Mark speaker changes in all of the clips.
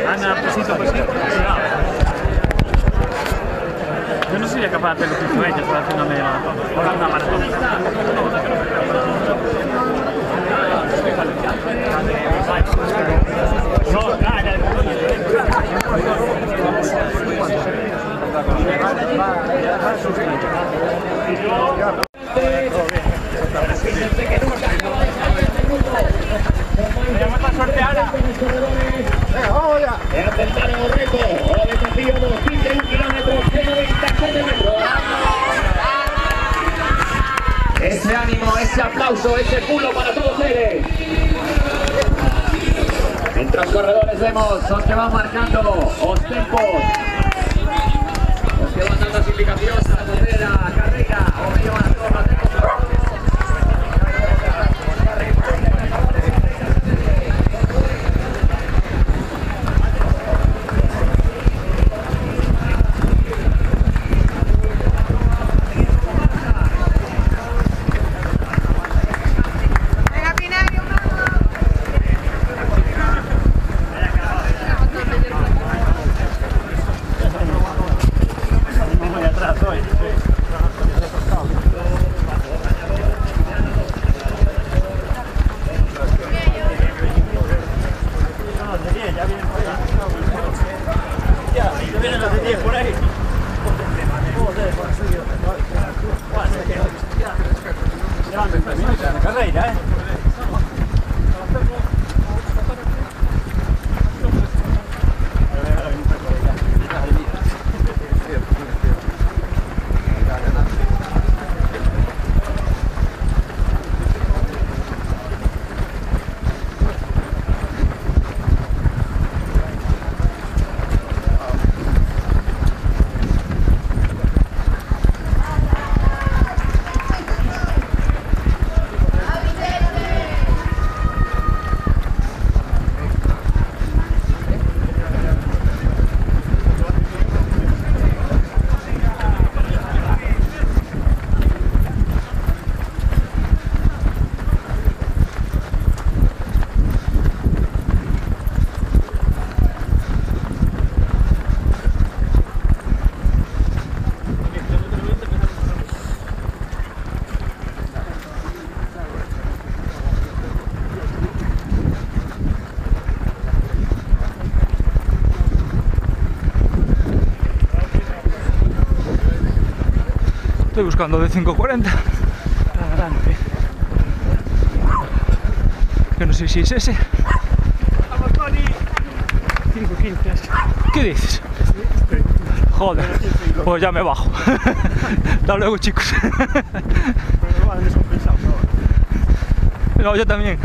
Speaker 1: Ana, pasito. Yo no sería capaz de hacer lo que hizo ella, para hacer una media maratón. Ahora una maratón.
Speaker 2: Ese ánimo, ese aplauso, ese culo para todos ellos. Mientras corredores vemos los que van marcando los tempos, los que van dando las indicaciones a la carrera o medio maratón, la tenemos.
Speaker 3: Estoy buscando de 5.40. Que no sé si es ese.
Speaker 1: ¡Vamos, Tony! 5.15.
Speaker 3: ¿Qué dices? Joder, pues ya me bajo. Hasta luego, chicos.
Speaker 1: Pero van descompensados ahora.
Speaker 3: No, yo también.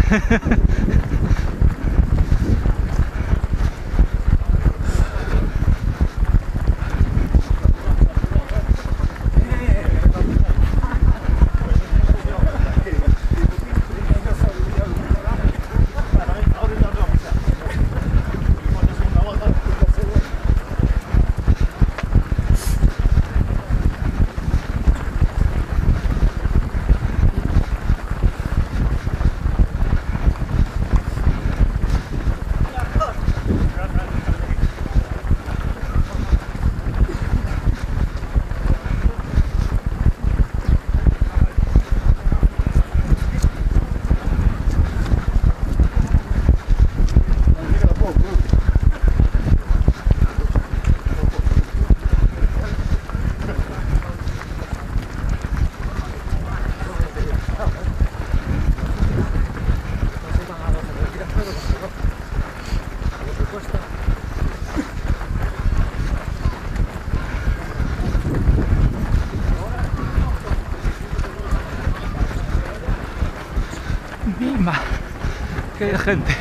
Speaker 3: Mima, qué de gente,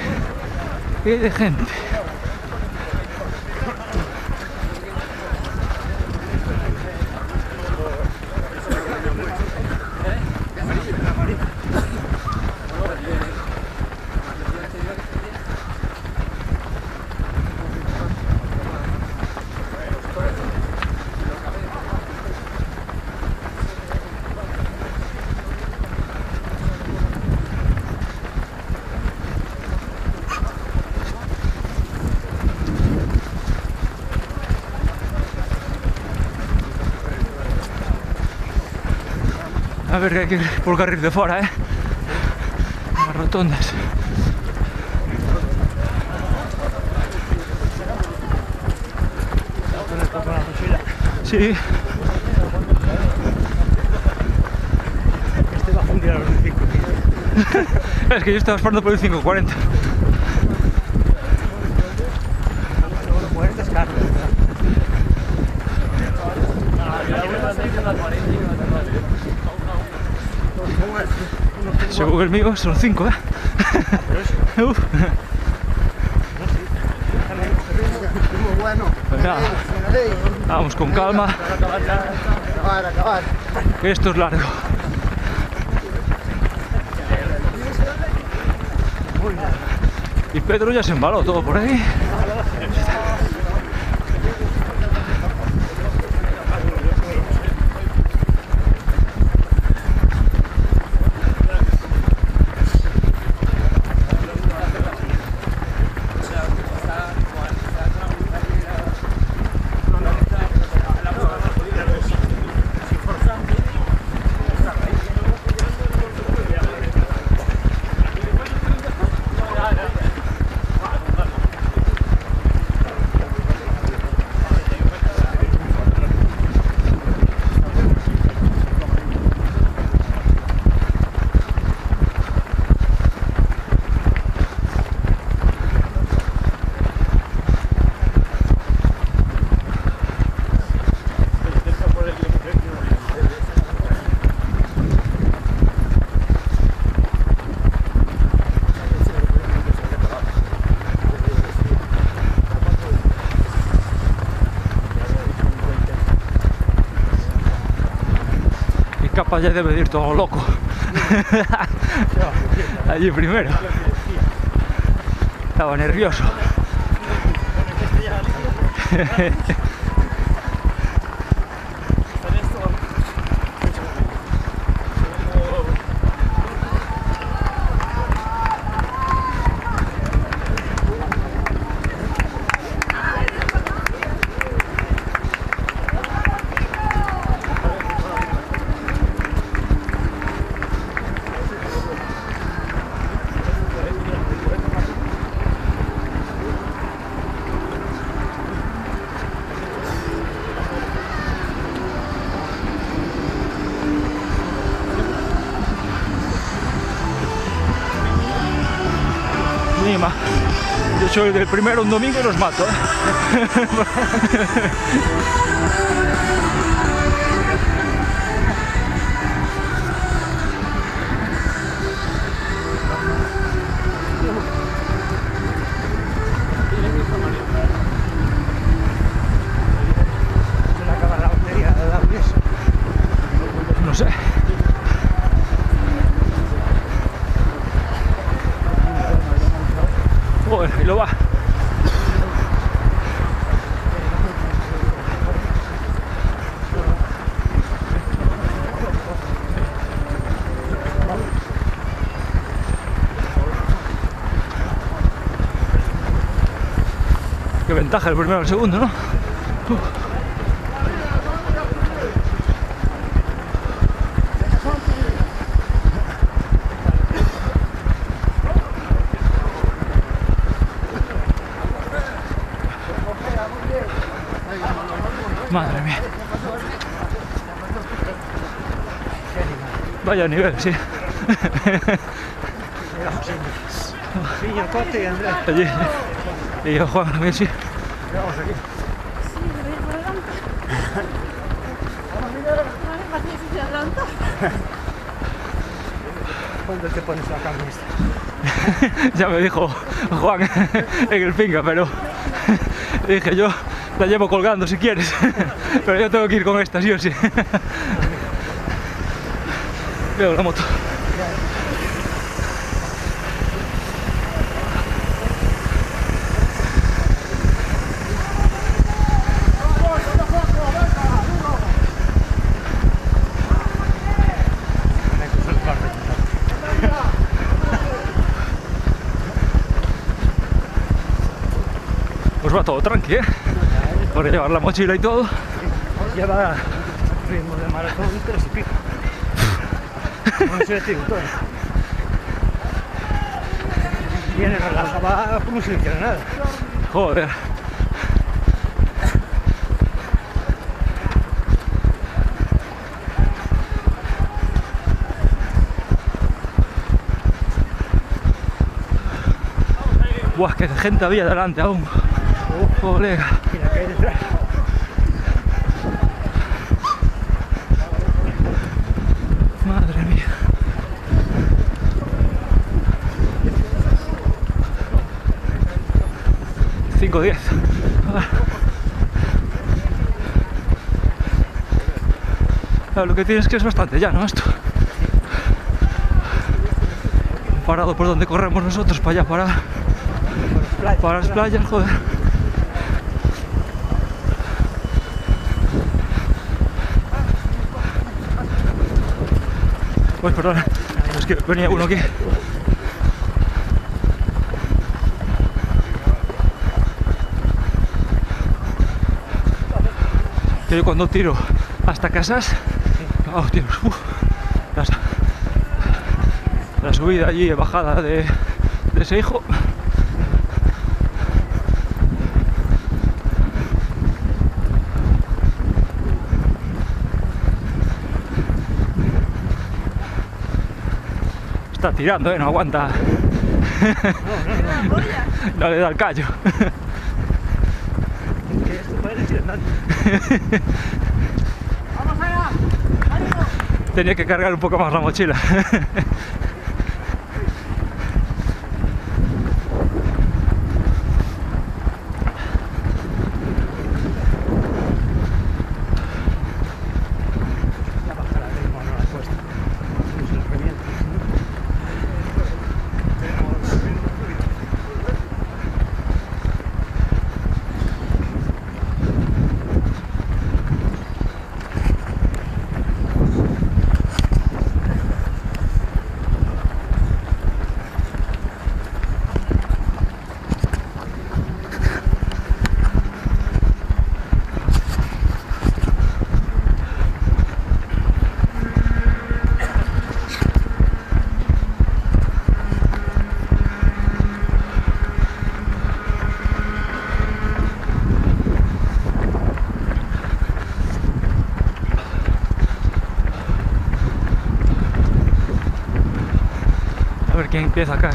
Speaker 3: qué de gente. A ver que hay que ir por el carril de fuera, las rotondas. Sí.
Speaker 1: Este va a fundir a los 5.
Speaker 3: Es que yo estaba esperando por el 5:40.
Speaker 1: Los 40 es caro, ¿verdad?
Speaker 3: Según el mío son 5, Uf.
Speaker 2: Muy bueno.
Speaker 3: Venga, vamos con calma,
Speaker 2: Acabar.
Speaker 3: que esto es largo. Y Pedro ya se embaló todo por ahí. Capaz ya debe de ir todo loco. Allí primero. Estaba nervioso. Lima. Yo soy del primero un domingo y los mato, No sé. Joder, y lo va. Qué ventaja el primero al segundo, ¿no? Madre mía. Vaya nivel, sí.
Speaker 1: Piña, Cote y Andrés.
Speaker 3: Allí. Y yo, Juan, también sí.
Speaker 1: Vamos aquí. ¿Cuándo te pones la camisa?
Speaker 3: Ya me dijo Juan en el finca, pero dije yo, la llevo colgando si quieres, pero yo tengo que ir con esta, sí o sí. Veo la moto. Pues va todo tranqui, por llevar la mochila y todo.
Speaker 1: Lleva ritmo de maratón 3 y pico.
Speaker 4: No sé, tío, todo. Viene relajada como si no hiciera nada.
Speaker 3: Joder. Buah, que gente había delante aún. Colega.
Speaker 4: Mira que hay detrás.
Speaker 3: Madre mía. Cinco, 10. Lo que tienes que es bastante llano esto. Parado por donde corremos nosotros para allá, para las playas, joder. Pues perdona, es que venía uno aquí. Que yo cuando tiro hasta casas, oh, tío, la subida allí, bajada de ese hijo. Está tirando, no aguanta. No le da el callo.
Speaker 4: Que esto parece ir andando.
Speaker 2: ¡Vamos allá! ¡Ánimo!
Speaker 3: Tenía que cargar un poco más la mochila.
Speaker 4: Ya bajará el ritmo, no la cuesta. Se nos revienta.
Speaker 3: A ver quién empieza acá.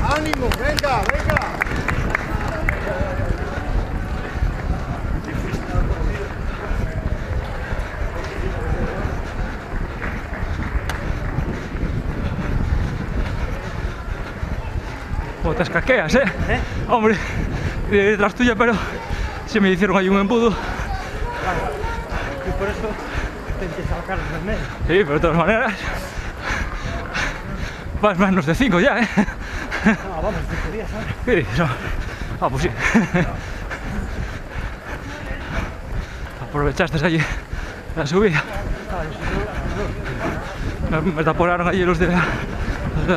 Speaker 5: ¡Ánimo! ¡Venga, venga!
Speaker 3: O te escaqueas, ¿eh? Hombre, detrás tuya, pero se me hicieron ahí un embudo.
Speaker 4: Y por eso intenté sacar del medio.
Speaker 3: Sí, pero de todas maneras vas menos de 5 ya, ¿eh?
Speaker 4: No, vamos, 5 días ahora.
Speaker 3: Sí, eso. Ah, pues sí. Aprovechaste allí la subida. Me taponaron allí los de la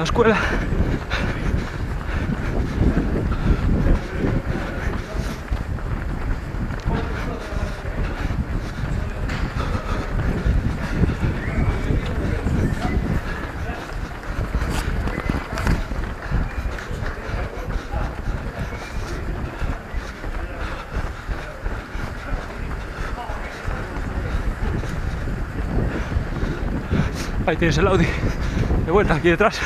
Speaker 3: escuela. Ahí tienes el Audi de vuelta aquí detrás.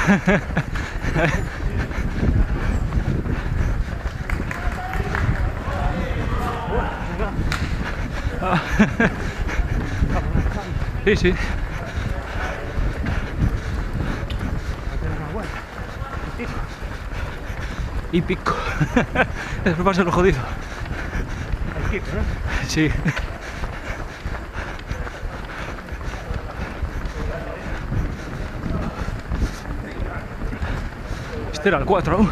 Speaker 3: Sí, sí. Y pico. Después va a ser lo jodido.
Speaker 4: equipo, ¿no?
Speaker 3: Sí. Este era el 4 aún.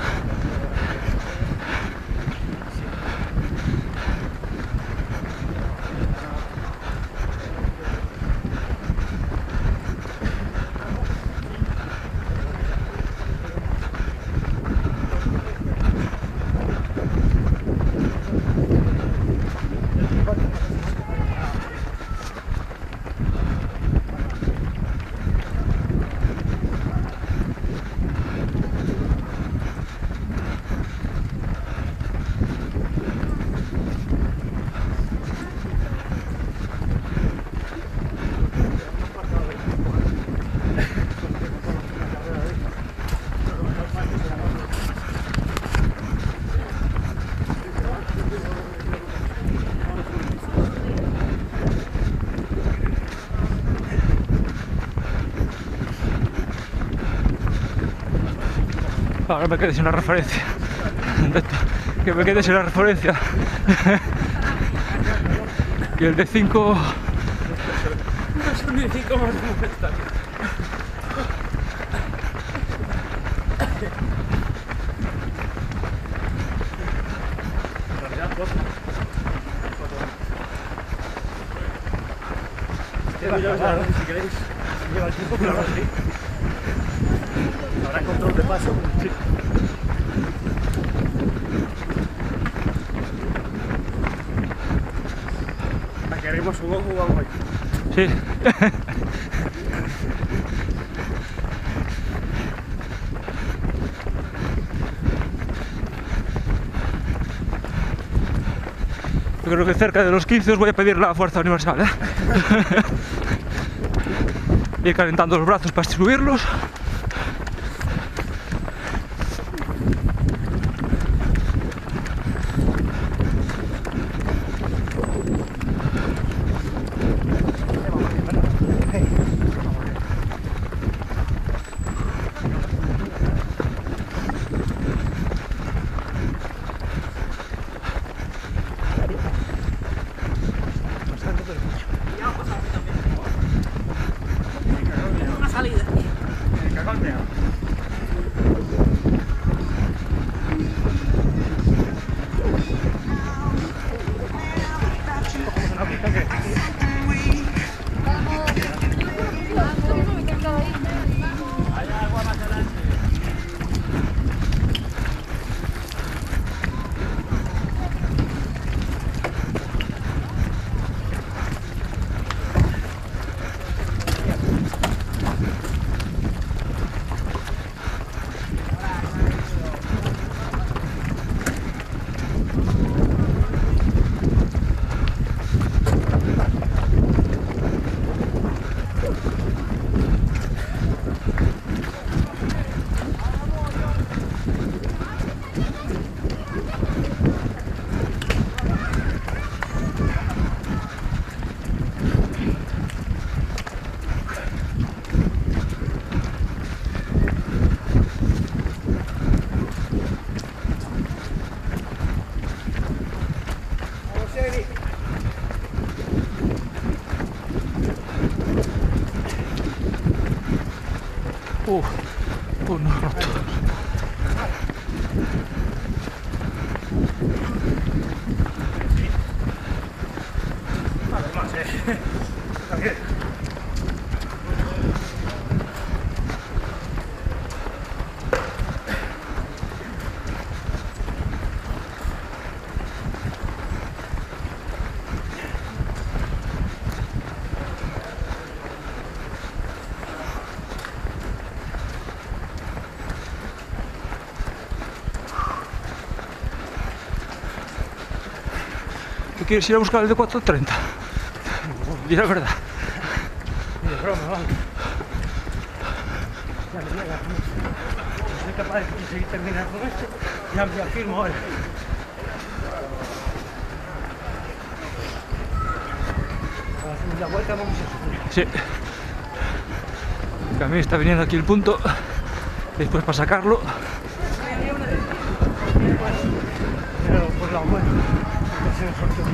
Speaker 3: Ahora me quedé sin una referencia. Que me quedé sin la referencia. Y el de 5.
Speaker 1: Son de 5 más momentáneo. En realidad, foto. Si queréis,
Speaker 4: Lleva el tiempo, pero ahora sí.
Speaker 1: habrá control de paso. Sí. ¿Queremos un ojo o algo ahí?
Speaker 3: Sí. Yo creo que cerca de los 15 os voy a pedir la fuerza universal, ¿eh? Ir calentando los brazos para distribuirlos.
Speaker 6: Una salida.
Speaker 3: No roto. ¿Tú quieres ir a buscar el de 430? Di la verdad.
Speaker 4: Ni de broma, vale. Ya me llega. Si soy capaz de conseguir terminar con esto, ya firmo ahora. Para la segunda vuelta vamos a sufrir.
Speaker 3: Sí. Que a mí está viniendo aquí el punto. Después para sacarlo.
Speaker 4: Pero por la buena, que se me sorteó.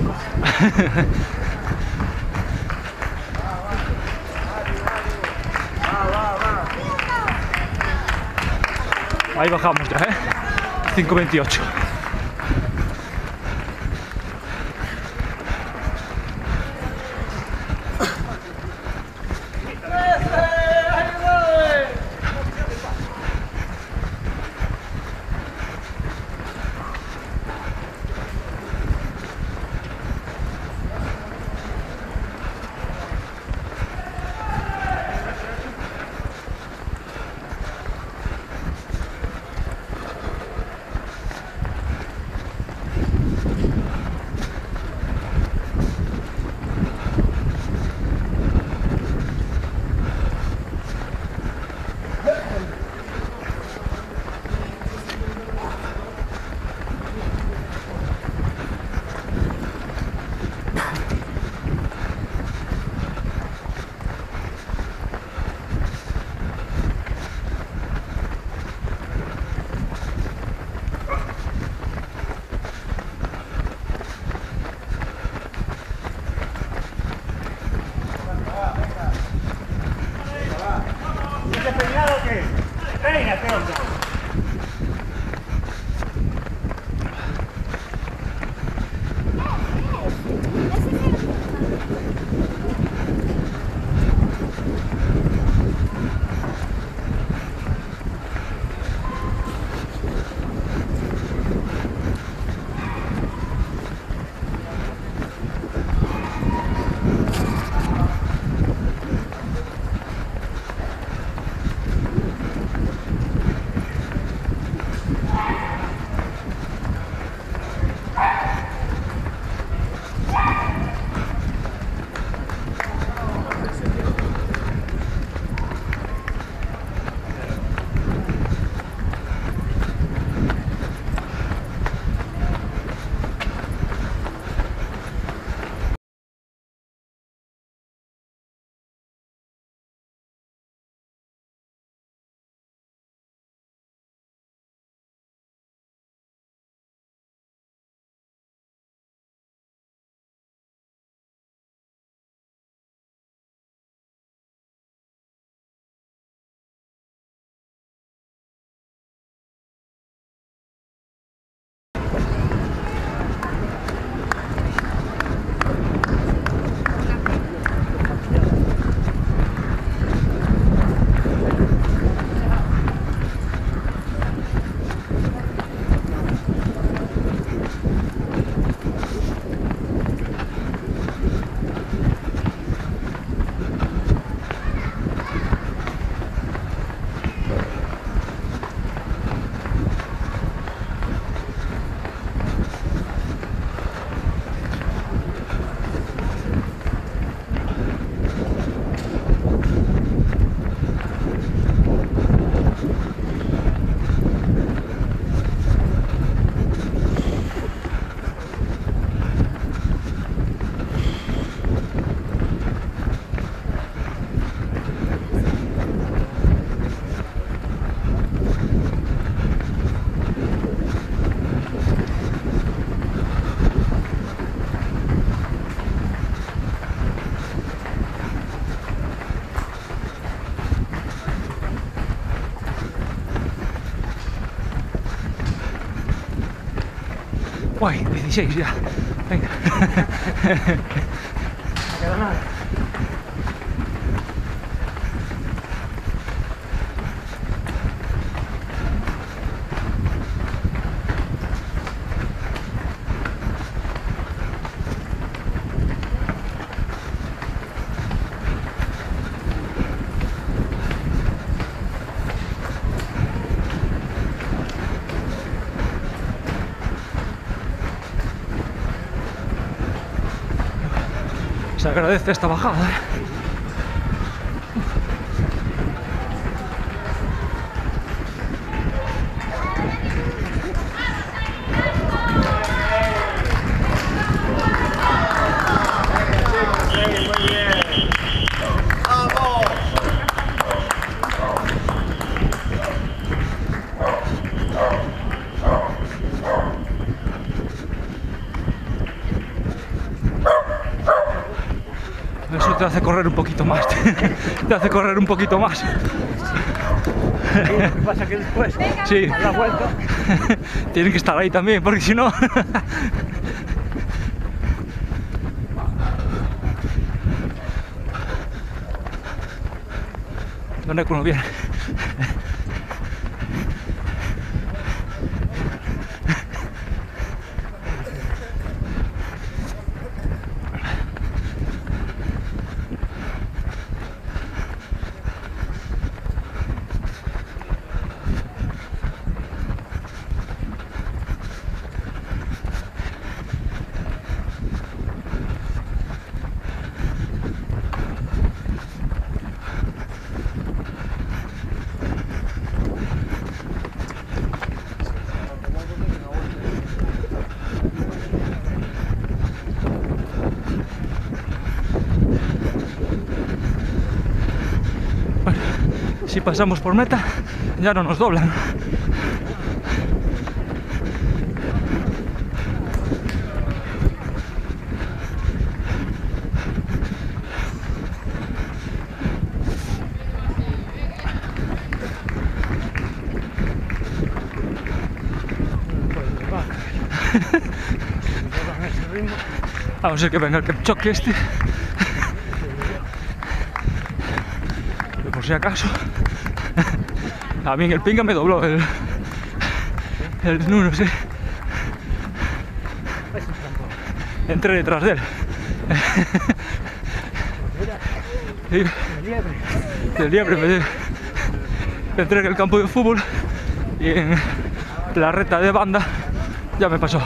Speaker 3: Ahí bajamos ya, 5:28. Guay, 16 ya. Venga.
Speaker 4: Queda nada.
Speaker 3: Se agradece esta bajada, te hace correr un poquito más. Te hace correr un poquito más.
Speaker 4: Lo que pasa que después,
Speaker 3: Sí.
Speaker 4: a la vuelta,
Speaker 3: Tienen que estar ahí también, porque si no... ¿Dónde uno viene? Bueno, si pasamos por meta, ya no nos doblan. A no ser que venga el choque este. Pero por si acaso. A mí en el pinga me dobló el no sé. Entré detrás de él. Sí, del liebre entré en el campo de fútbol y en la recta de banda ya me pasó.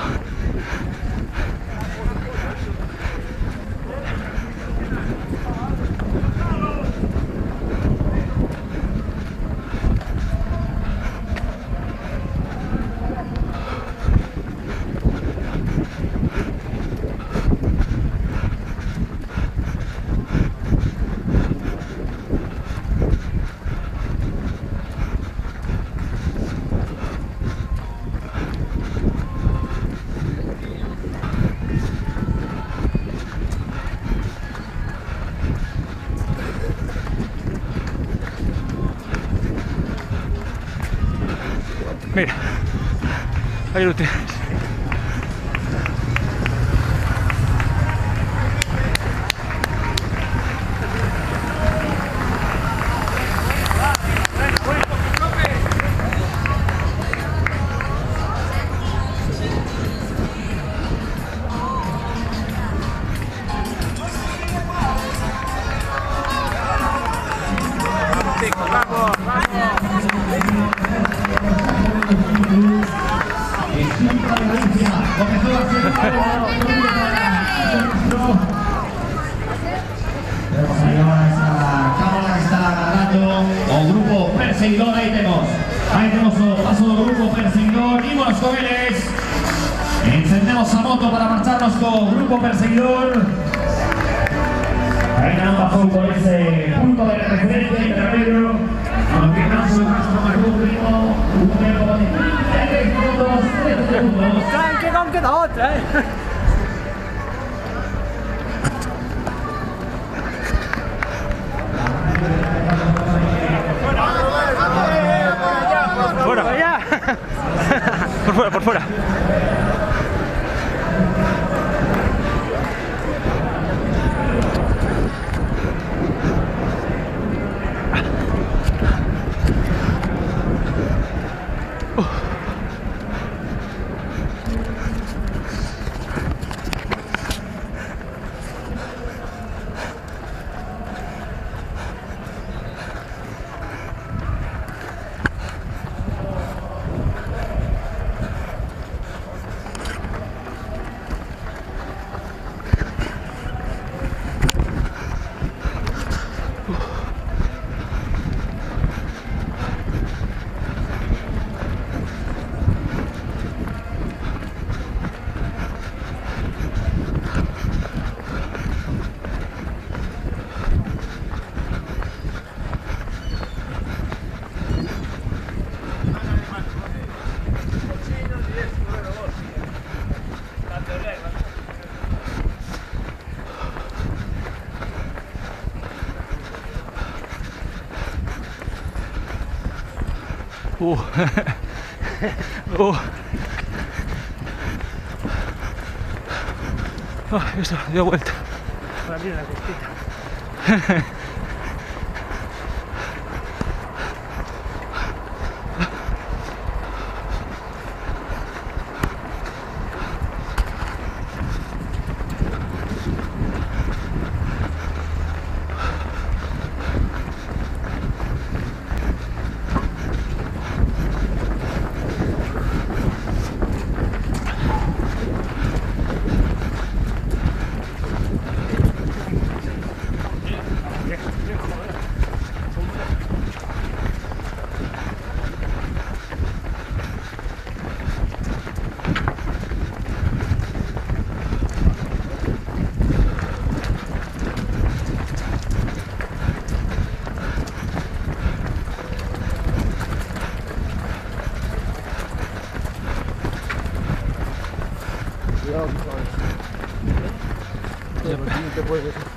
Speaker 3: Mira, ahí lo tienes.
Speaker 2: O grupo perseguidor, ahí tenemos o paso do grupo perseguidor, ímonos con eles, encendemos a moto para marcharnos con grupo perseguidor. Ahí no pasó por ese punto de referencia intermedio, aunque no se nuestro más ritmo, un tiempo de 33 minutos, 3 segundos.
Speaker 4: aún queda otra,
Speaker 3: Fuera,
Speaker 4: ya.
Speaker 3: por fuera, por fuera. Eso, dio vuelta.
Speaker 4: Para mí la costita.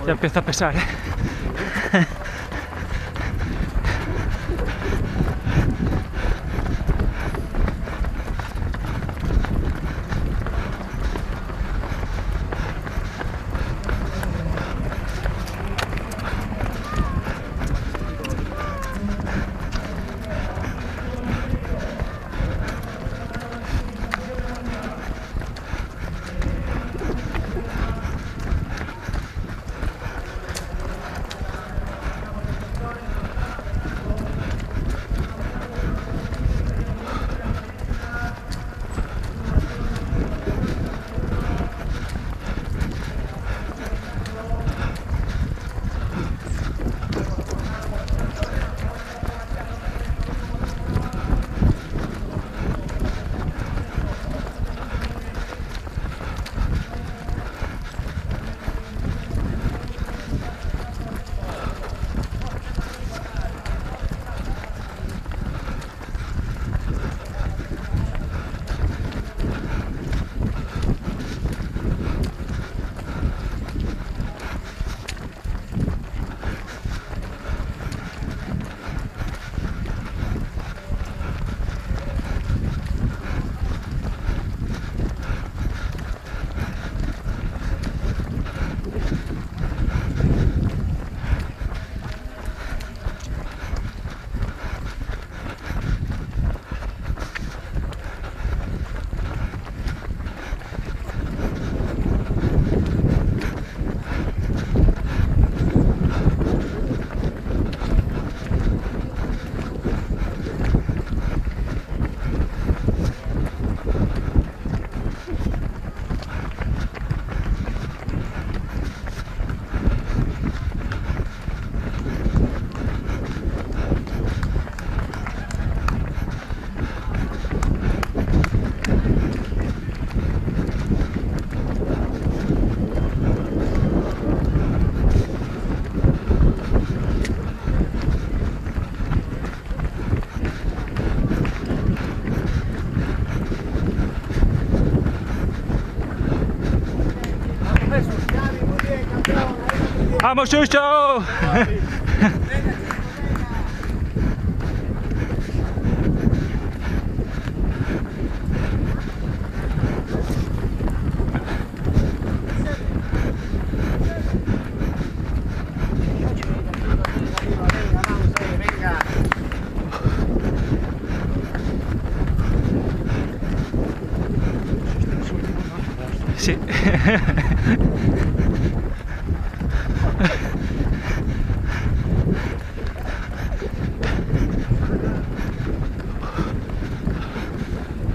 Speaker 3: Ya empieza a pesar, ¿eh? ¡Vamos, Chucho! Sí.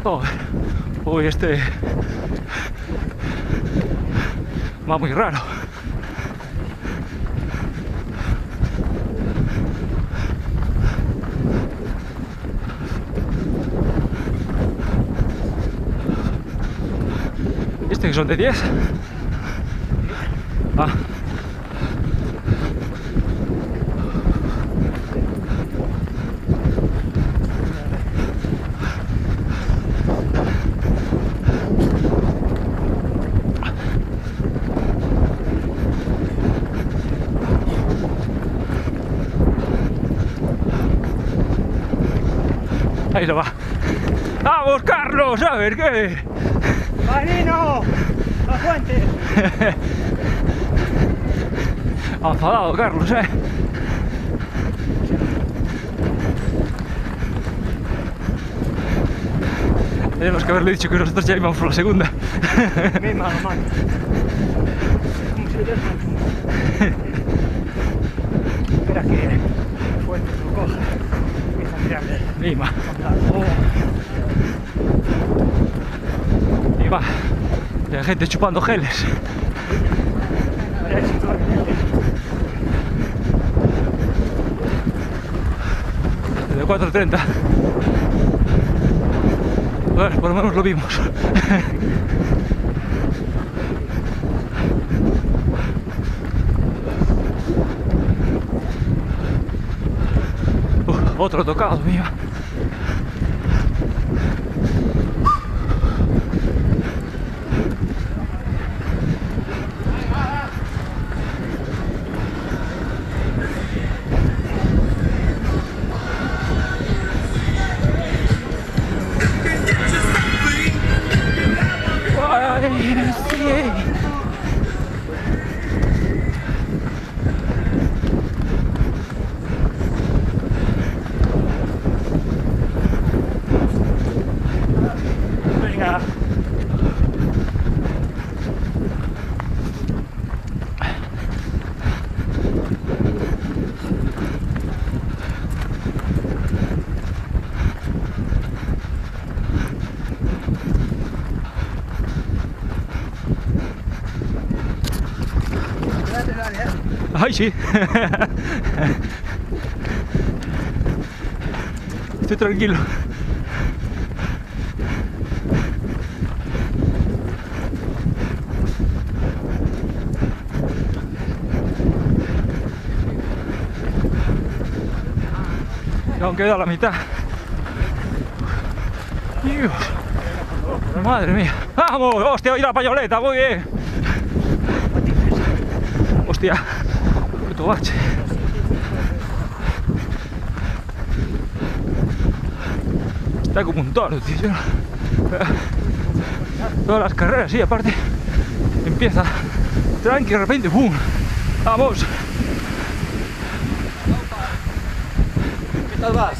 Speaker 3: Oh, uy, este va muy raro. ¿Este que son de 10? Ah. Ahí lo va. ¡Vamos, Carlos! A ver qué.
Speaker 4: ¡Marino! ¡A Fuentes!
Speaker 3: Ha enfadado, Carlos, Tenemos que haberle dicho que nosotros ya íbamos por la segunda.
Speaker 4: Me malo, mano. Como si Dios no. Espera que Fuentes lo coja. Empieza a tirarle.
Speaker 3: Lima.
Speaker 4: Oh.
Speaker 3: Lima. Y hay gente chupando geles. De 4:30. Bueno, por lo menos lo vimos. Otro tocado, mía.
Speaker 4: Venga.
Speaker 3: ¡Ay, sí! Estoy tranquilo. Y aún queda la mitad. Dios. Madre mía. ¡Vamos! ¡Hostia! ¡Y la pañoleta! ¡Muy bien! ¡Hostia! ¡Puto bache! Está como un toro, tío. Todas las carreras, sí, aparte empieza tranqui, de repente, ¡pum! ¡Vamos!
Speaker 4: ¿Qué tal vas?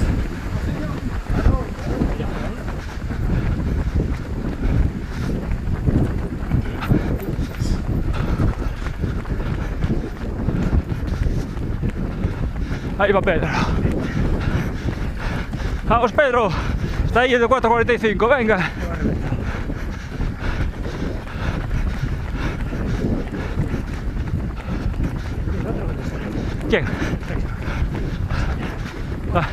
Speaker 3: Ahí va Pedro. ¡Vamos, Pedro! Está ahí el de 4:45, venga. ¿Quién? Ah.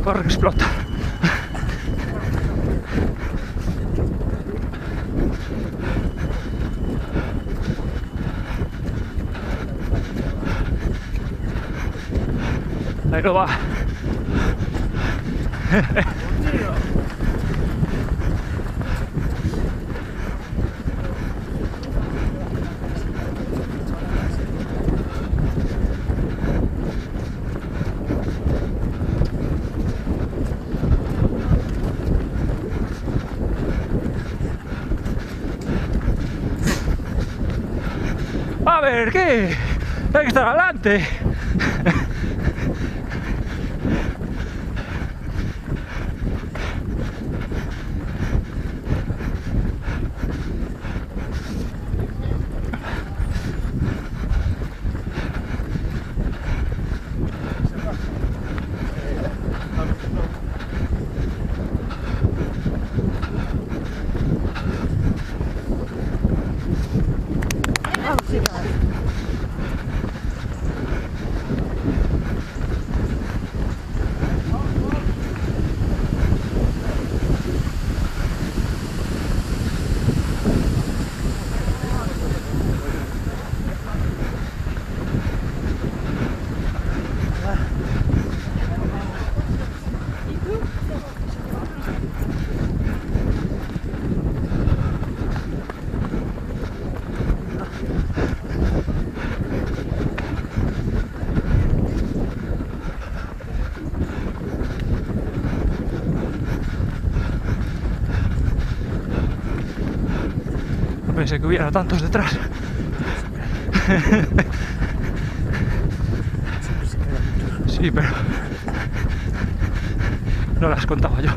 Speaker 3: Corre que explota. Ahí lo va. A ver, ¿qué? Hay que estar adelante. pensé que hubiera tantos detrás. Sí, pero no las contaba yo.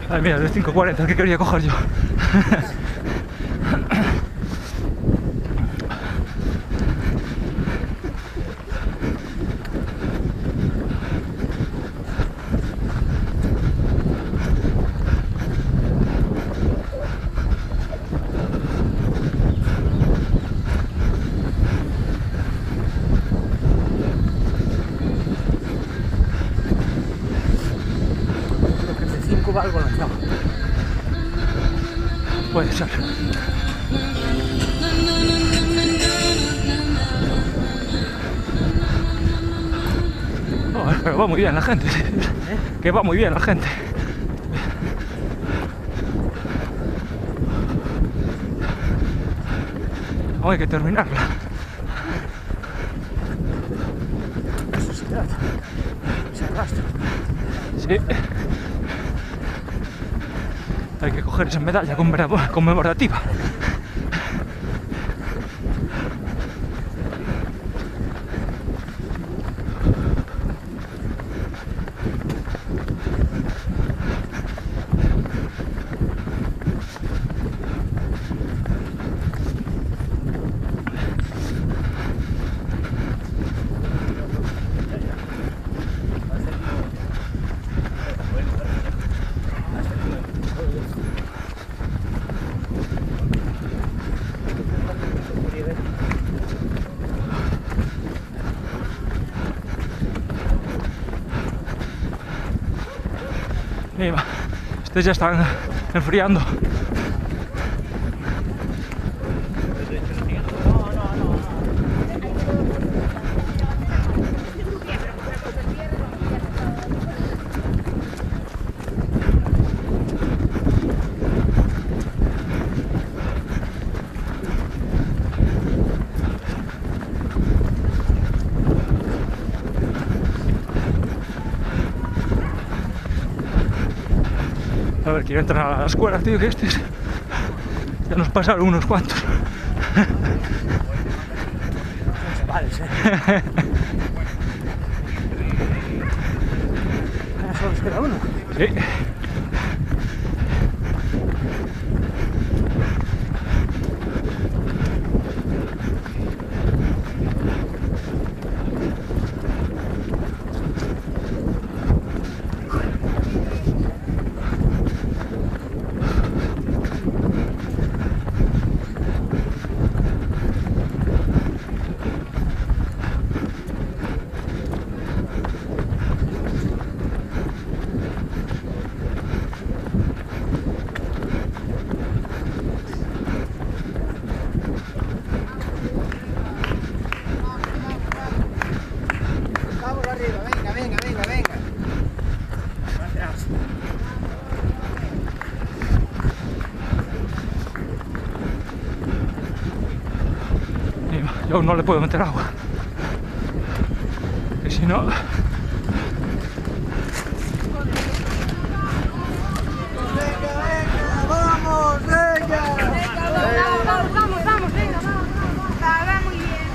Speaker 3: Ay, mira, el 5:40 que quería coger yo.
Speaker 4: Va algo lanzado.
Speaker 3: Puede ser. No, pero va muy bien la gente. Que va muy bien la gente. Aún hay que terminarla.
Speaker 4: Eso se trata. Se arrastra.
Speaker 3: Sí. Hay que coger esa medalla conmemorativa. Mira, estos ya están enfriando. A ver, quiero entrar a la escuela, tío, que estos ya nos pasaron unos cuantos.
Speaker 4: Vale, sí. Solo nos queda uno.
Speaker 3: Sí.
Speaker 5: Vamos arriba, venga, venga, venga, venga.
Speaker 3: Yo aún no le puedo meter agua. Que si no...
Speaker 5: Venga, venga, vamos, venga.
Speaker 6: Vamos, venga, vamos. Va muy bien,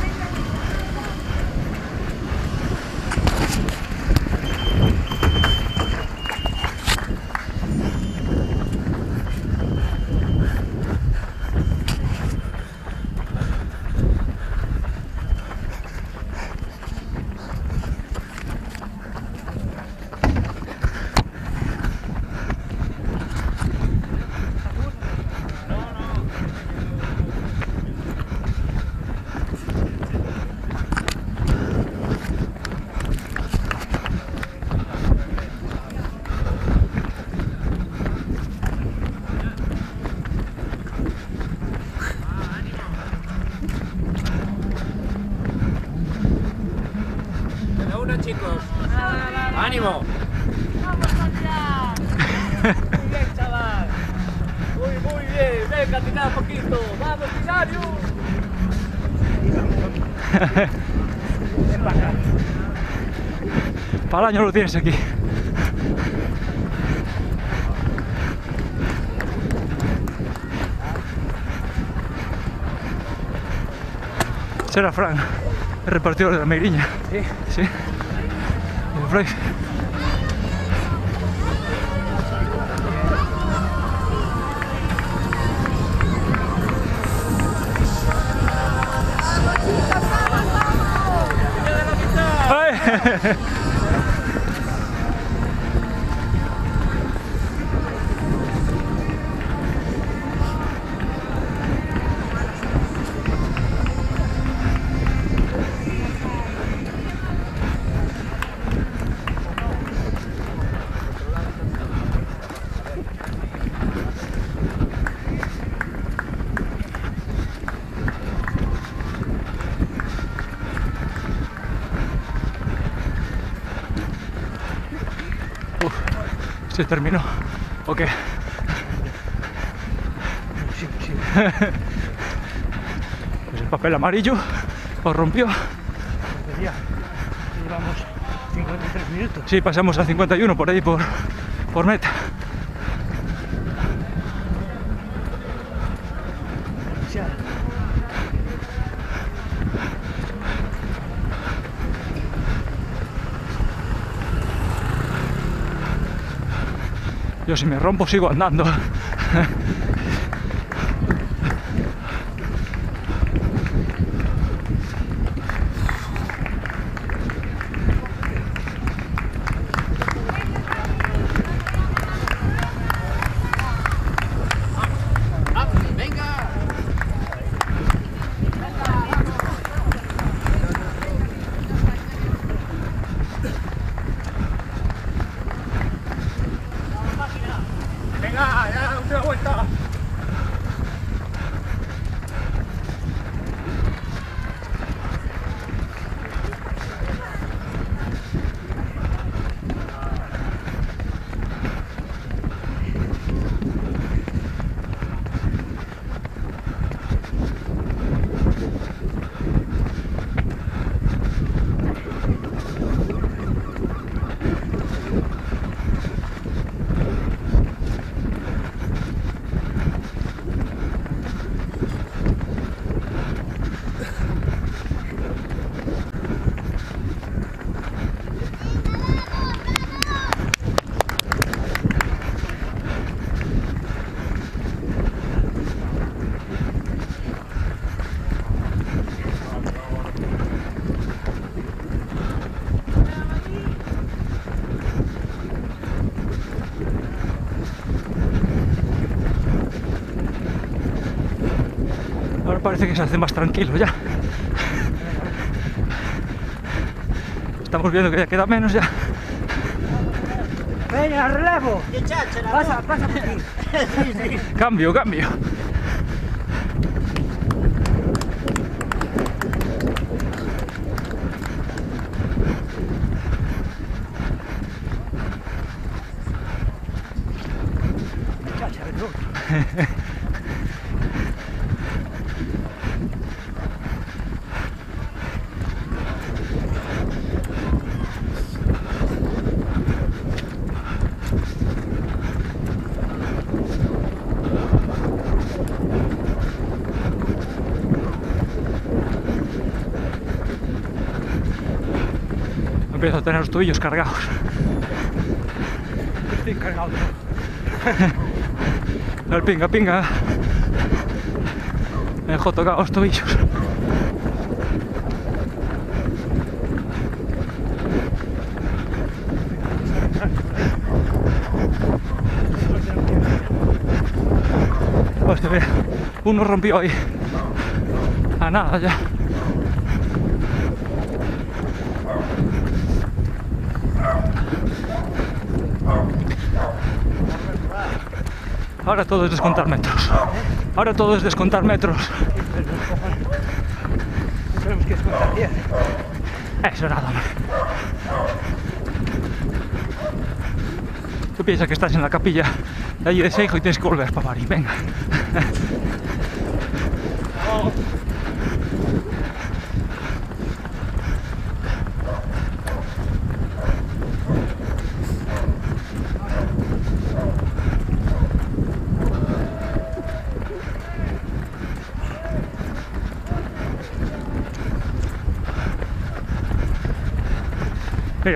Speaker 4: Chicos, ánimo.
Speaker 6: vamos allá.
Speaker 4: Muy bien, chaval. Muy bien. Venga, tirad un poquito. Vamos, Pinario.
Speaker 3: Para el año lo tienes aquí. Será Fran, el repartidor de la Meiriña.
Speaker 4: Sí.
Speaker 3: Sí. El Fray. ¡Ay! ¿Se terminó? ¿O qué?
Speaker 4: Sí, sí.
Speaker 3: Pues el papel amarillo os rompió.
Speaker 4: Ya llevamos 53 minutos.
Speaker 3: Sí, pasamos a 51 por ahí por meta.
Speaker 4: Ya.
Speaker 3: Yo si me rompo sigo andando. Ahora parece que se hace más tranquilo ya. Estamos viendo que ya queda menos ya.
Speaker 4: Venga, relevo. Pasa por aquí. Sí, sí.
Speaker 3: Cambio, cambio.
Speaker 4: Chacha, ven, no.
Speaker 3: Empiezo a tener los tobillos cargados.
Speaker 4: Estoy cargado.
Speaker 3: El pinga pinga me dejó tocado los tobillos. Hostia, mira, uno rompió ahí. A nada ya. Ahora todo es descontar metros. Ahora todo es descontar metros.
Speaker 4: Tenemos que descontar 10.
Speaker 3: Eso nada, hombre. Tú piensas que estás en la capilla de allí de Seijo y tienes que volver para París. Venga.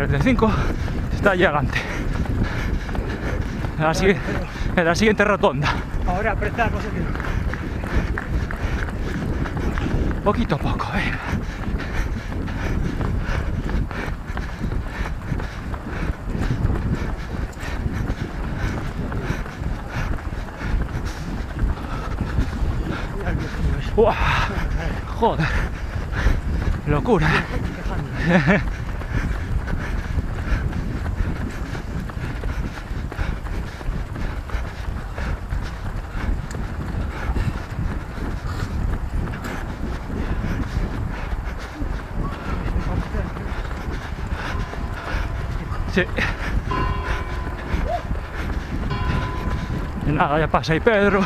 Speaker 3: el de 5 está llegante. En la siguiente rotonda.
Speaker 1: Ahora apretamos aquí.
Speaker 3: Poquito a poco, venga. ¡Uah! Joder, locura. Sí. Y nada, ya pasa ahí Pedro.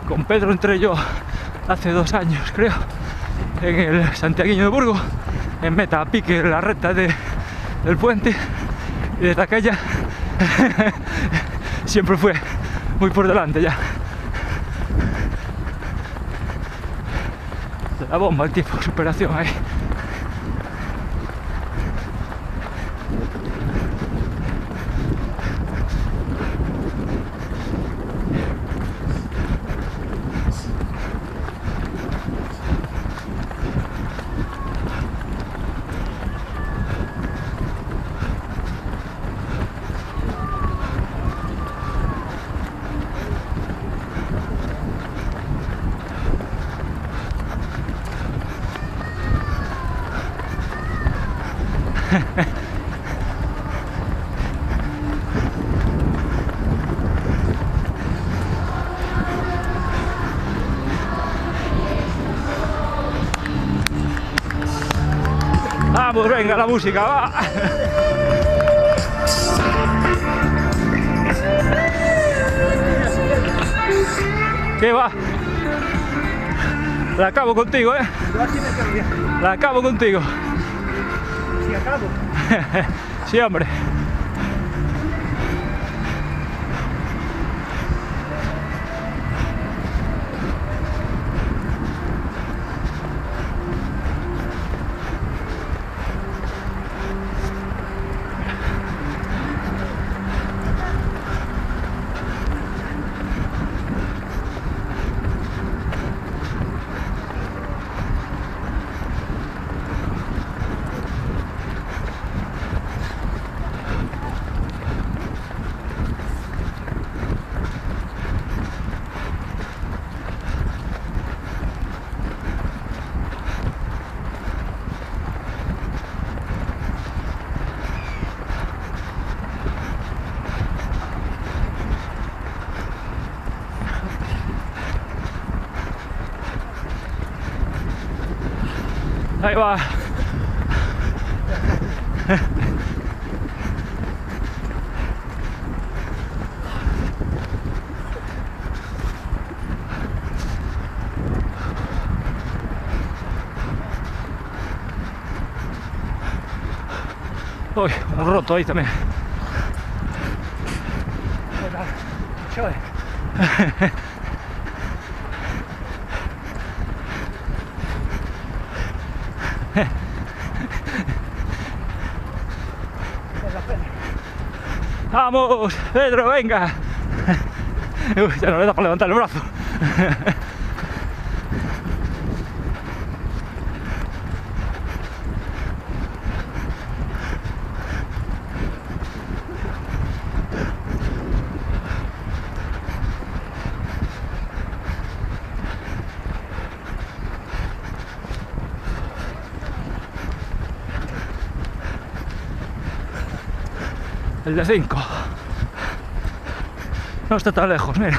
Speaker 3: Con Pedro entré yo hace 2 años, creo, en el Santiaguiño de Burgo, en meta a pique en la recta del puente, y desde aquella siempre fue muy por delante ya. La bomba, el tipo de superación ahí. Vamos, venga la música, va. ¿Qué va? La acabo contigo, ¿eh? La acabo contigo.
Speaker 1: ¿Sí acabo?
Speaker 3: Sí, hombre. Ahí va. Uy, un roto ahí también. ¡Vamos, Pedro, venga! Uy, ya no le da para levantar el brazo. El de 5. No está tan lejos, mira.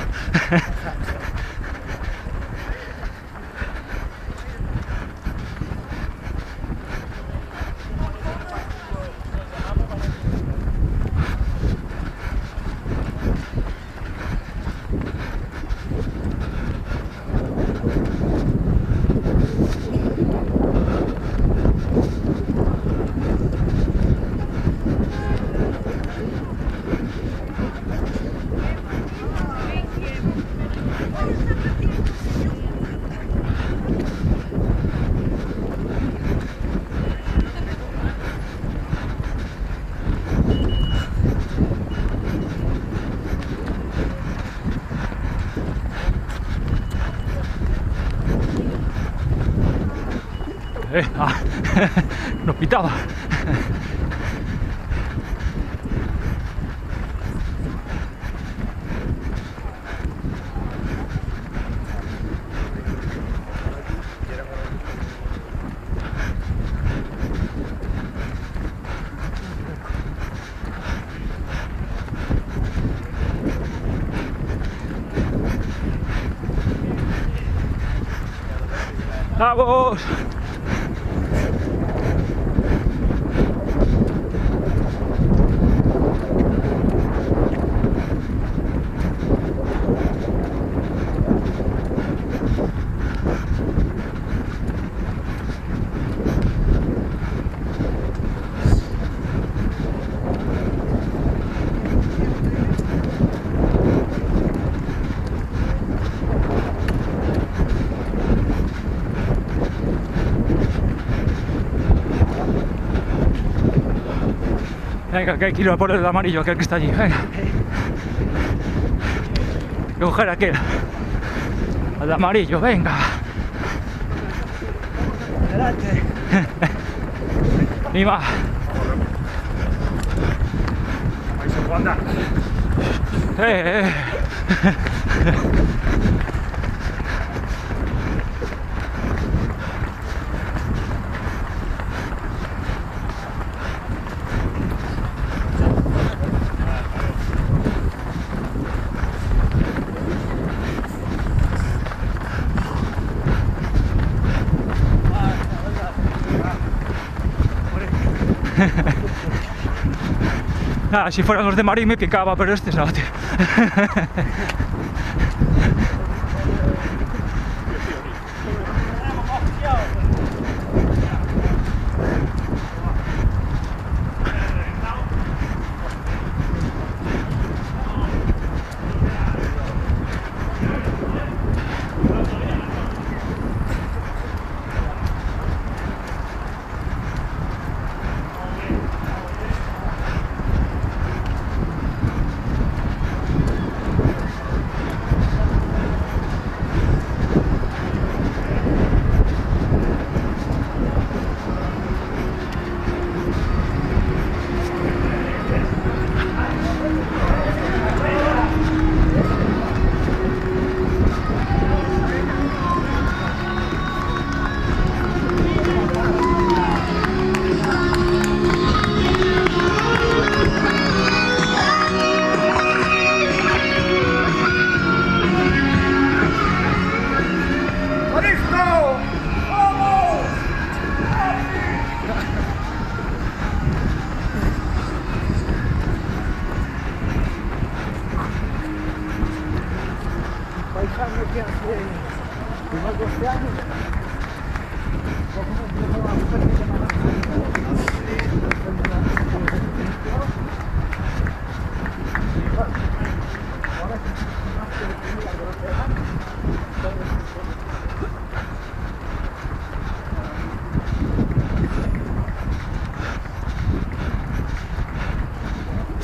Speaker 3: No pitaba. ¡Vamos! Venga, que hay que ir a por el amarillo, aquel que está allí. Venga. Hay que coger aquel. Al amarillo, venga.
Speaker 5: Adelante.
Speaker 3: Ni más.
Speaker 1: Ahí se puede andar.
Speaker 3: Eh. 'Ah, si fueran los de Marín me picaba, pero este no, tío.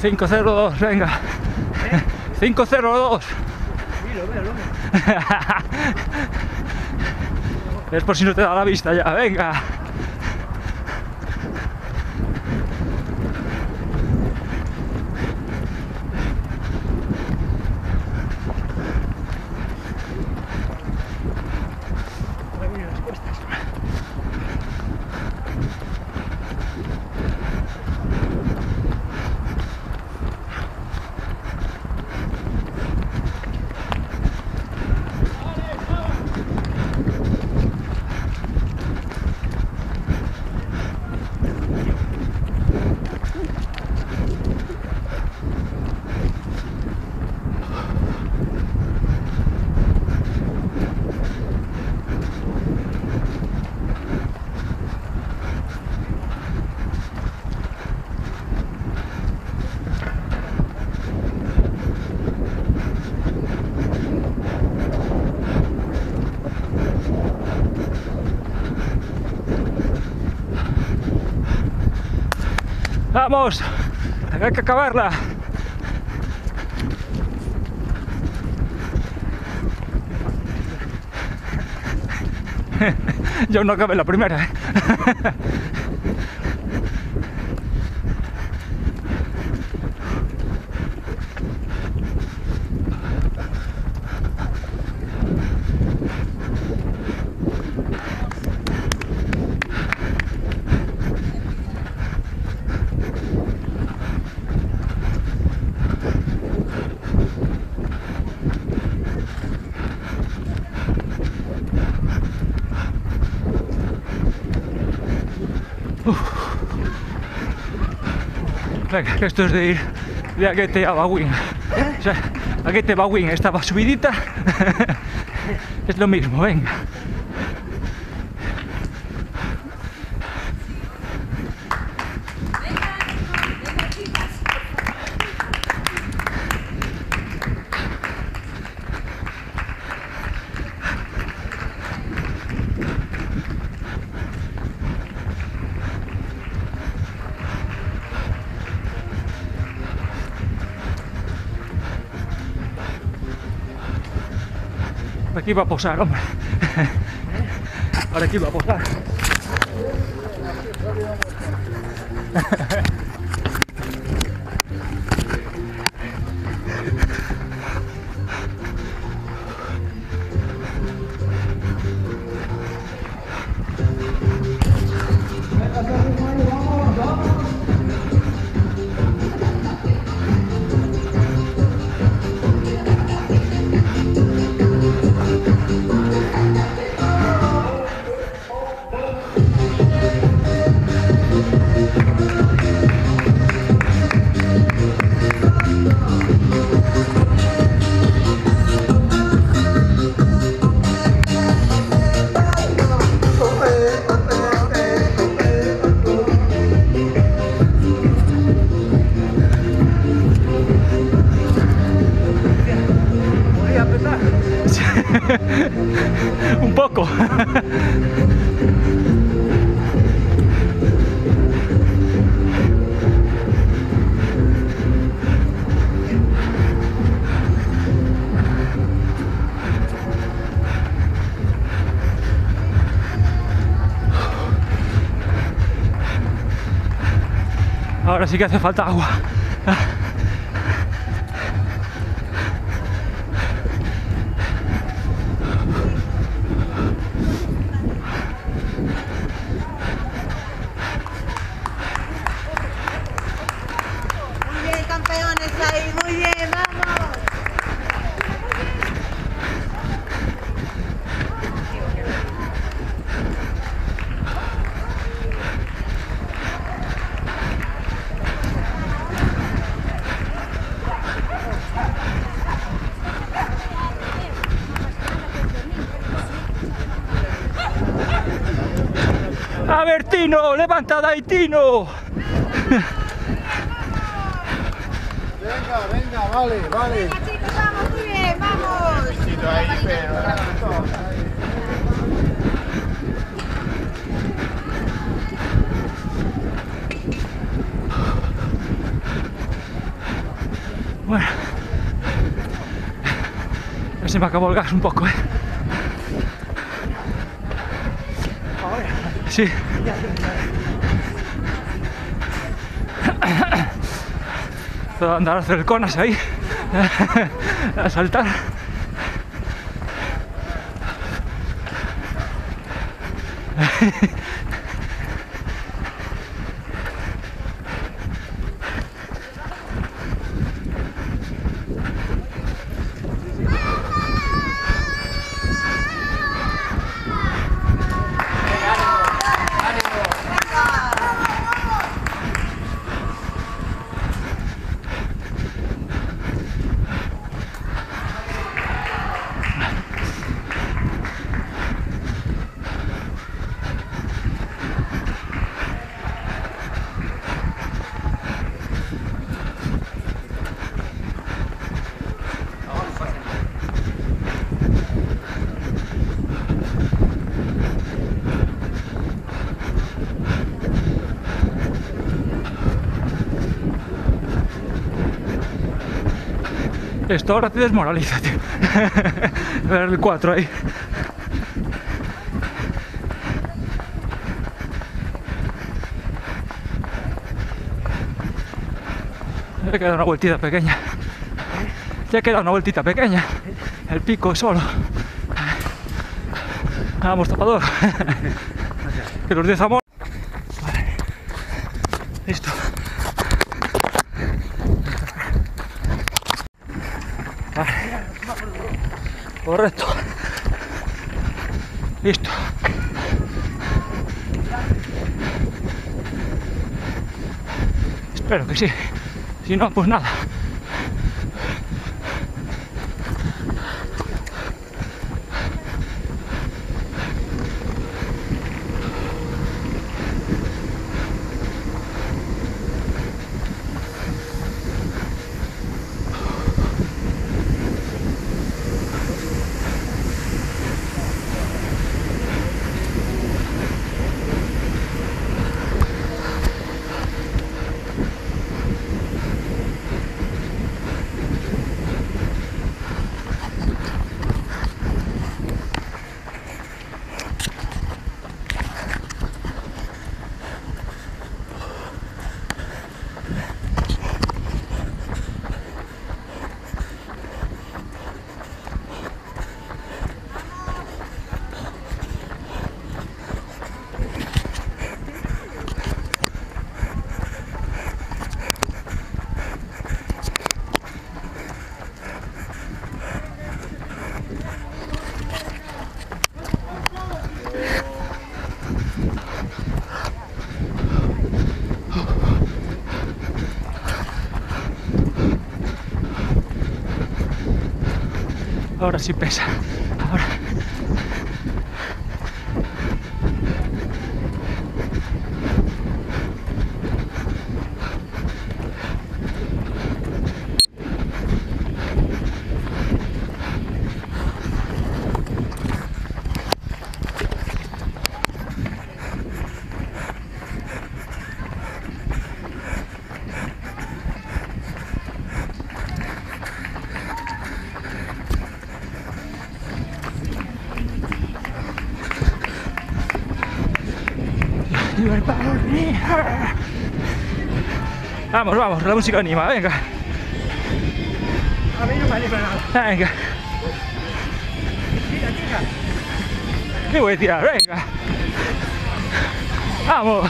Speaker 3: $5.02, venga. 5.02. Es por si no te da la vista ya, venga. ¡Vamos! ¡Hay que acabarla! Yo no acabé la primera, ¿eh? Venga, que esto es de ir de Aguete a Bauín. O sea, Aguete Bauín estaba subidita. Es lo mismo, venga. Aquí va a posar, hombre. Ahora aquí va a posar. Un poco. Ahora sí que hace falta agua.
Speaker 5: Muy bien, vamos.
Speaker 3: A ver, Tino, levanta ahí, Tino.
Speaker 5: Venga, vale.
Speaker 6: Venga, chicos, vamos, muy bien, vamos.
Speaker 5: Ahí, pero...
Speaker 3: Bueno, ya se me acabó el gas un poco, ¿eh? Sí. Puedo andar a hacer el conas ahí, a saltar. Esto ahora te desmoraliza, tío. Ver el 4 ahí. Le queda una vueltita pequeña. Le queda una vueltita pequeña. El pico solo. Vamos, tapador. Que los 10 amor. Vale. Listo. Vale. Correcto. Listo. Espero que sí. Si no, pues nada. Ahora sí pesa. Ahora. Vamos, vamos, la música anima, venga.
Speaker 1: A mí no me anima nada.
Speaker 3: Venga.
Speaker 1: Tira, tira.
Speaker 3: ¿Qué voy a tirar? Venga. Vamos.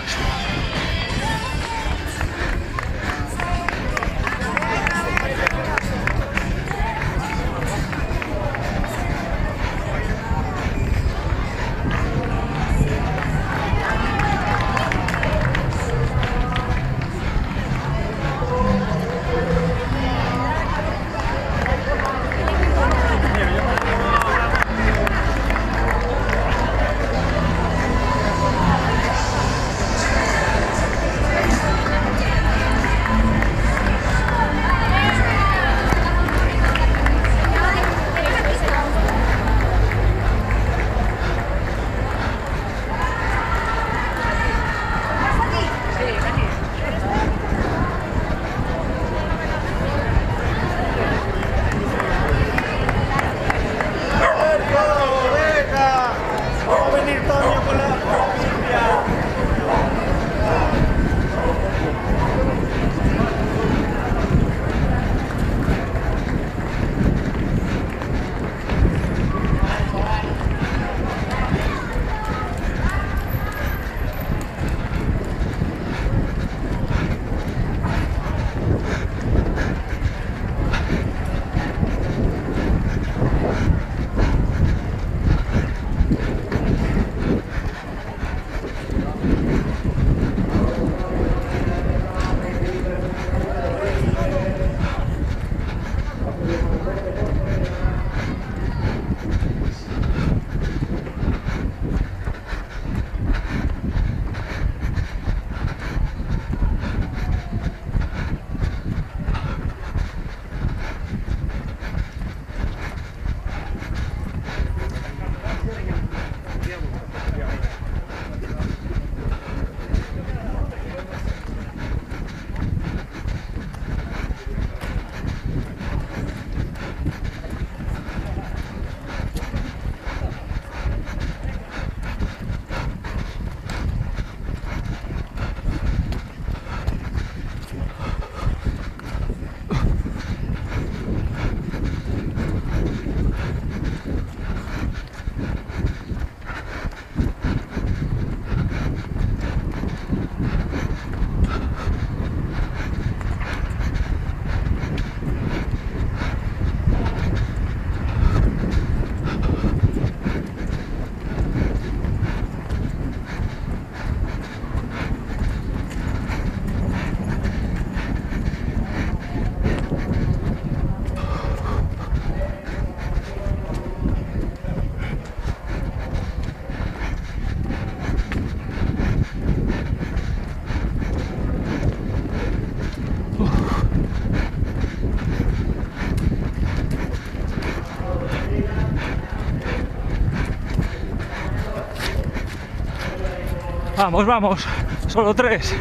Speaker 3: Vamos, vamos. Solo 3.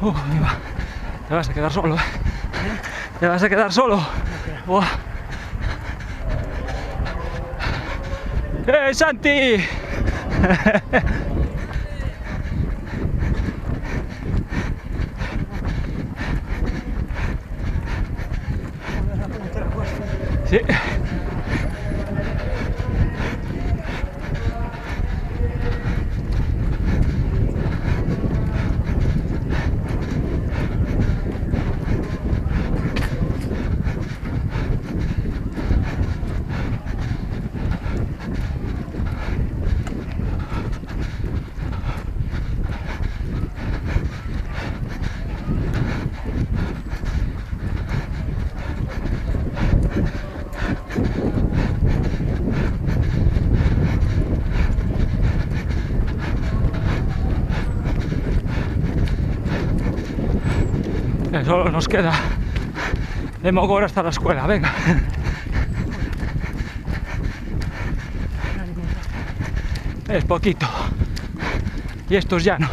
Speaker 3: Mira. Te vas a quedar solo, Te vas a quedar solo. Buah. Santi! Sí. Solo nos queda de Mogor hasta la escuela, venga. Es poquito. Y esto es llano.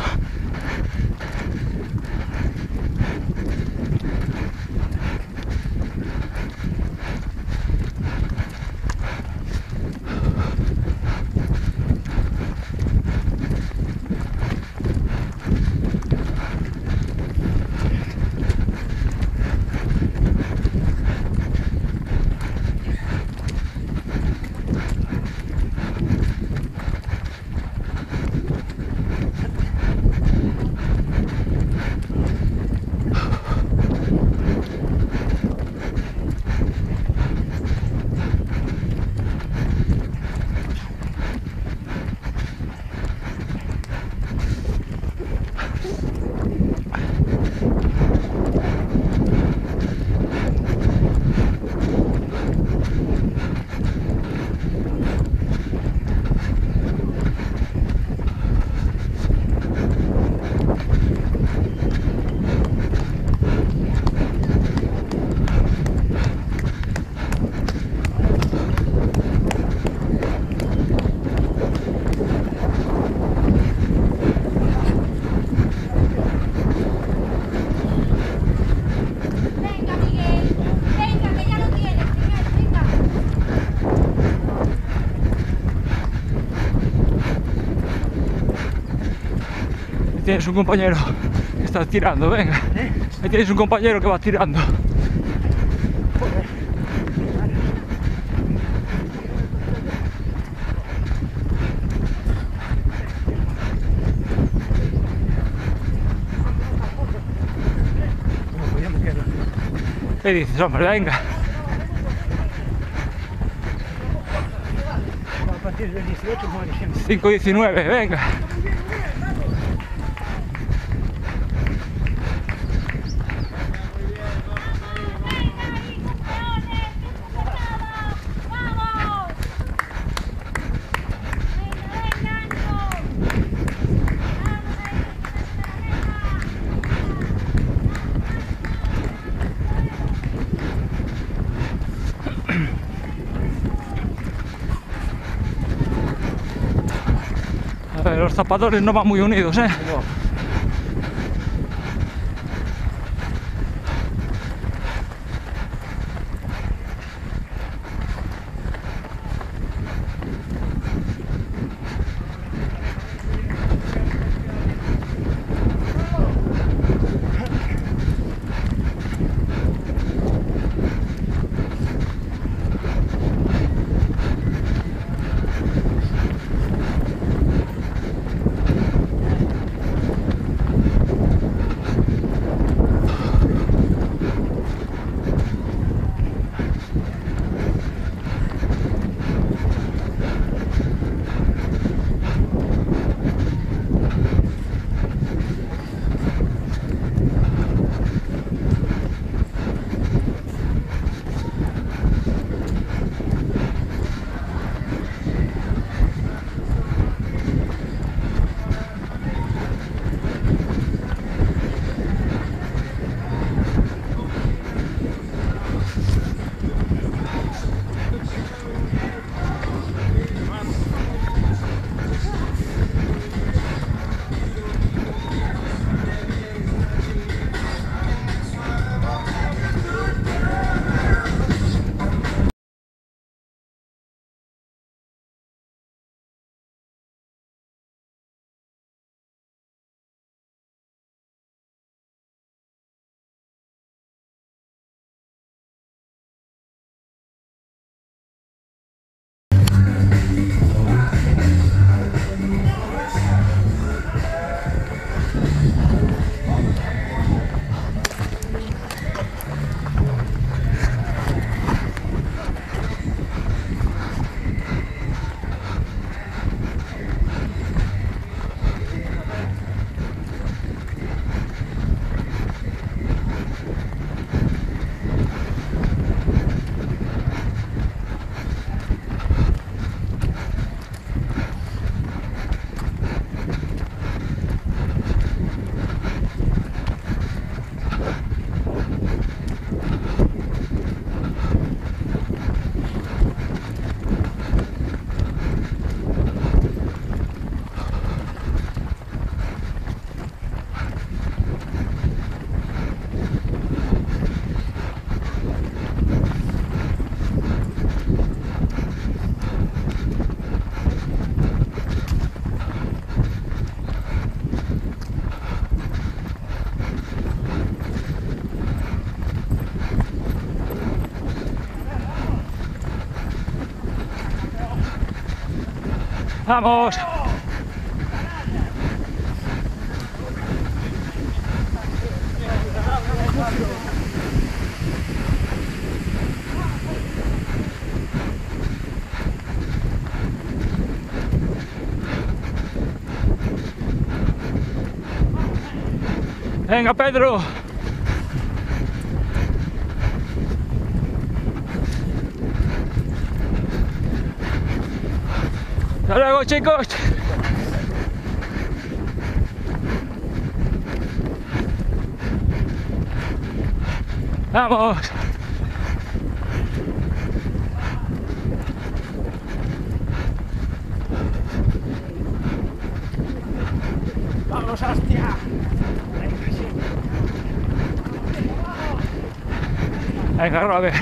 Speaker 3: Tienes un compañero que está tirando, venga. Ahí tienes un compañero que va tirando. ¿Qué dices, hombre? Venga.
Speaker 1: A partir del 18 muere siempre.
Speaker 3: 5:19, venga. Los zapadores no van muy unidos, ¿eh? No. ¡Vamos! Venga, Pedro. Hasta luego, chicos. Vamos.
Speaker 1: ¡Vamos, hostia!
Speaker 3: Venga, a ver.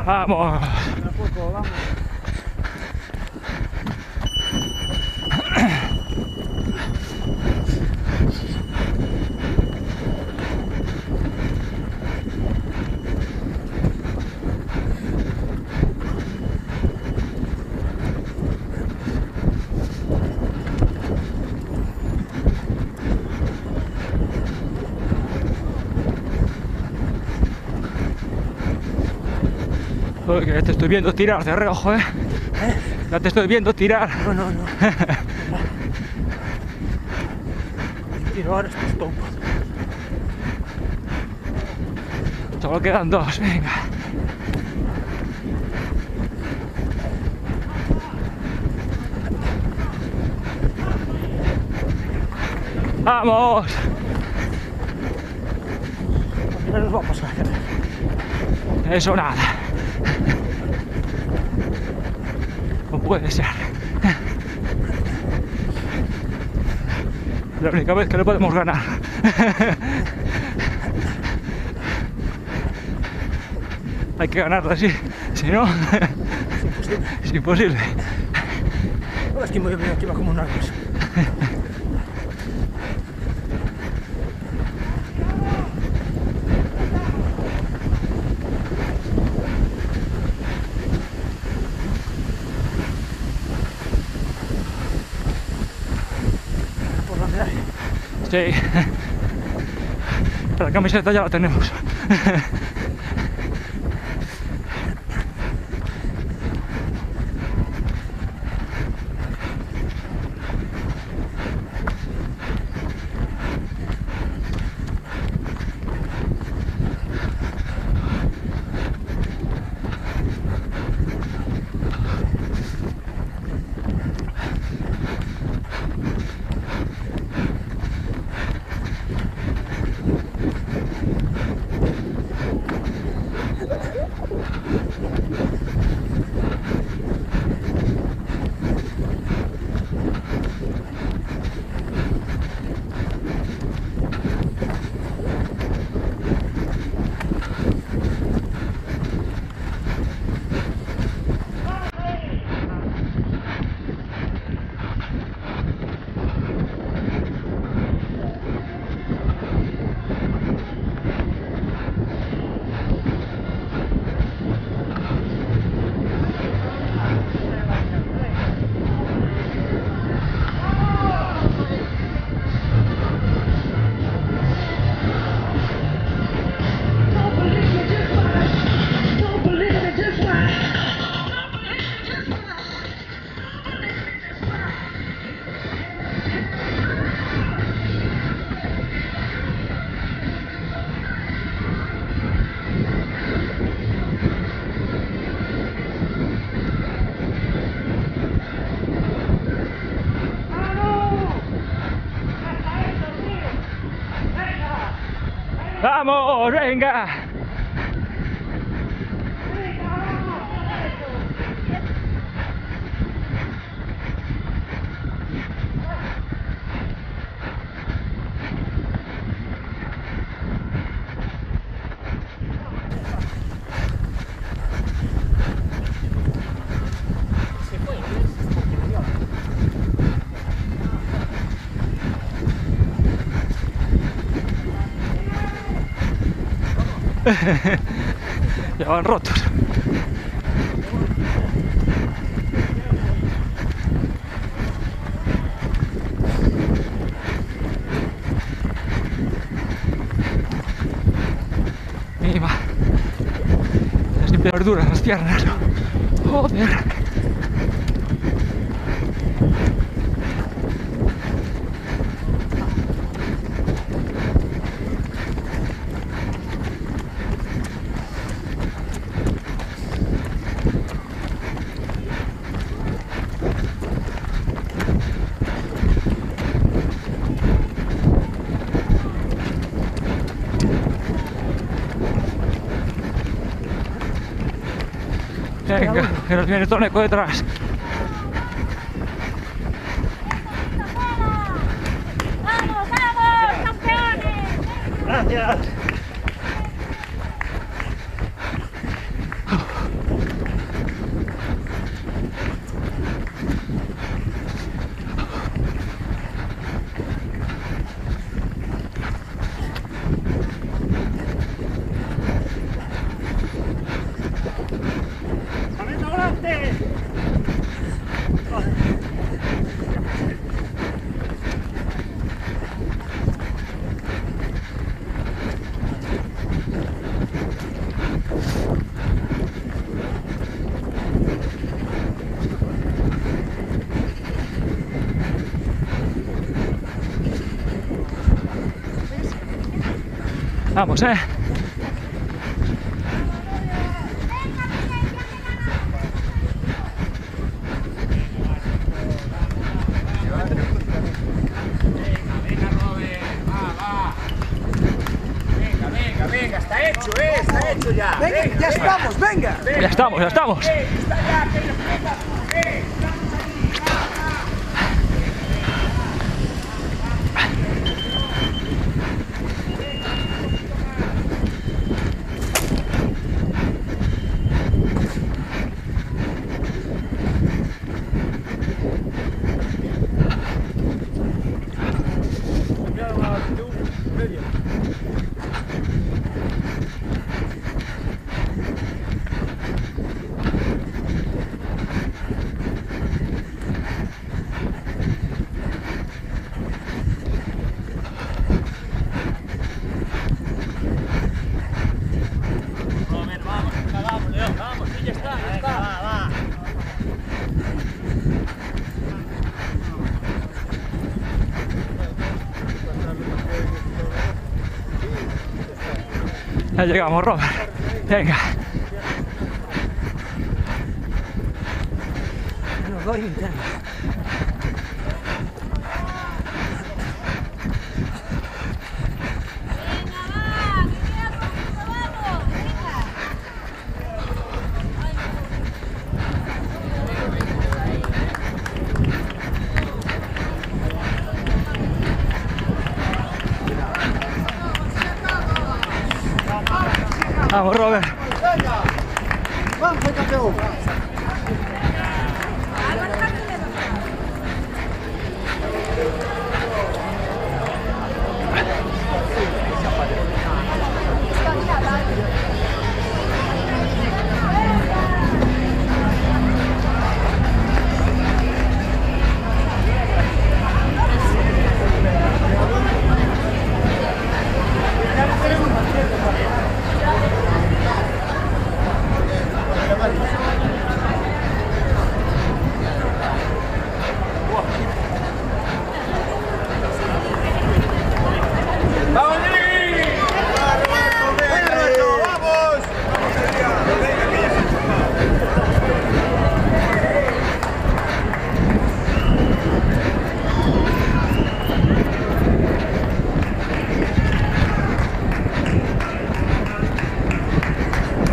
Speaker 3: Vamos. Que ya te estoy viendo tirar de reojo, ¿eh? Ya te estoy viendo tirar.
Speaker 1: No. Tiro ahora estos topos.
Speaker 3: Solo quedan dos, venga. ¡Vamos!
Speaker 1: No nos va a pasar.
Speaker 3: Eso nada. No puede ser. La única vez que no podemos ganar. Hay que ganarla así. Si no, es imposible.
Speaker 1: Es que me voy aquí va como un árbol.
Speaker 3: Sí. La camiseta ya la tenemos. ¡Vamos! ¡Venga! Ya van rotos. Mima. Las limpias duras las piernas. Joder. Venga, que nos viene Toneco detrás.
Speaker 6: ¡Vamos, vamos, campeones!
Speaker 1: Gracias.
Speaker 3: Vamos,
Speaker 4: Venga, está hecho ya.
Speaker 7: Venga, ya estamos, venga.
Speaker 3: Ya estamos, ya estamos.
Speaker 4: Está ya, que nos queda.
Speaker 3: Ya llegamos, Robert. Venga.
Speaker 7: No voy a entrar.
Speaker 3: Vamos, Robert.
Speaker 7: Vamos, campeón.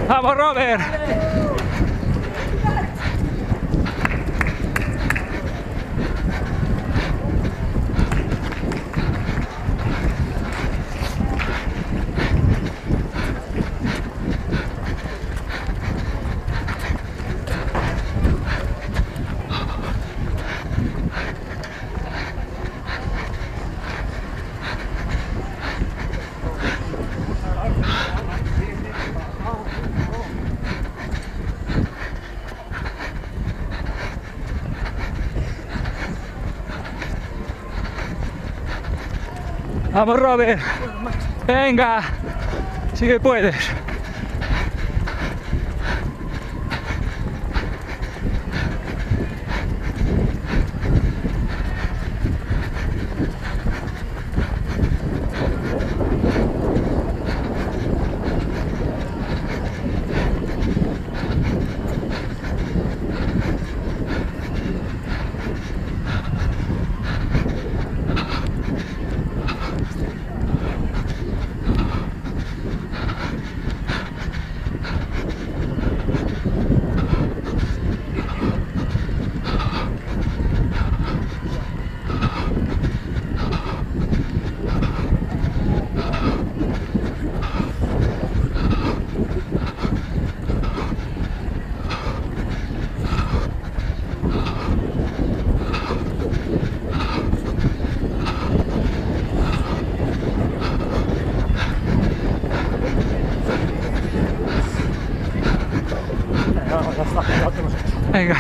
Speaker 3: ¡Vamos, Robert! Vamos, Robert. Venga, sí que puedes. Venga.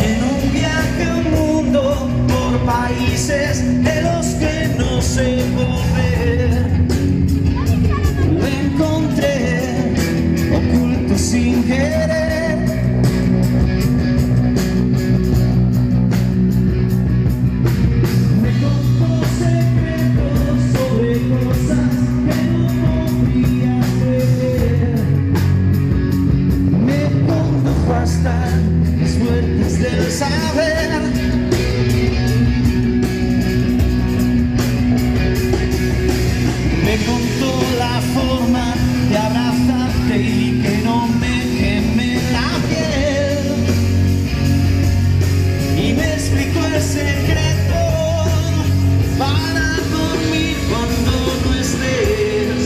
Speaker 8: En un viaje al mundo por países de los que no sé volver, lo encontré oculto sin querer. Me contó secretos sobre cosas que no podía creer. Me condujo hasta las puertas del saber. Me contó la forma de abrazarte y que no me queme la piel. Y me explicó el secreto para dormir cuando no estés.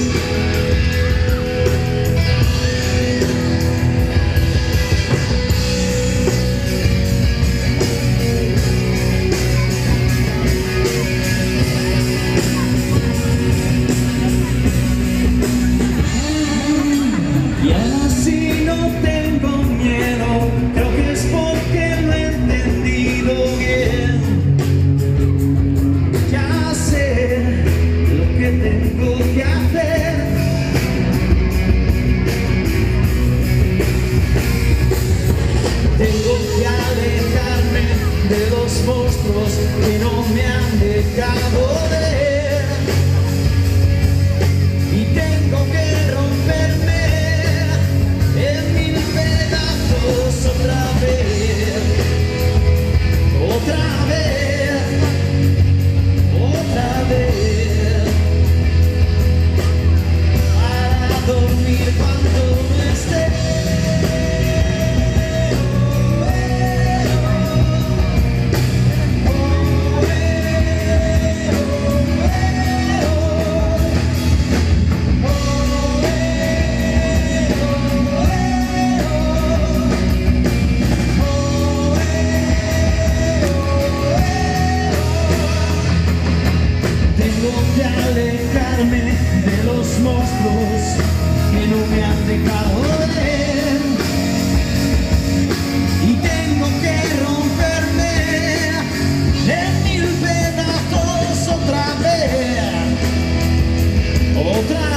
Speaker 8: Y así no tengo miedo, creo que es porque lo he entendido bien. Ya sé lo que tengo que hacer. Tengo que alejarme de los monstruos que no me han dejado ver. Y tengo que romperme monstruos que no me han dejado ver. Y tengo que romperme en mil pedazos otra vez. Otra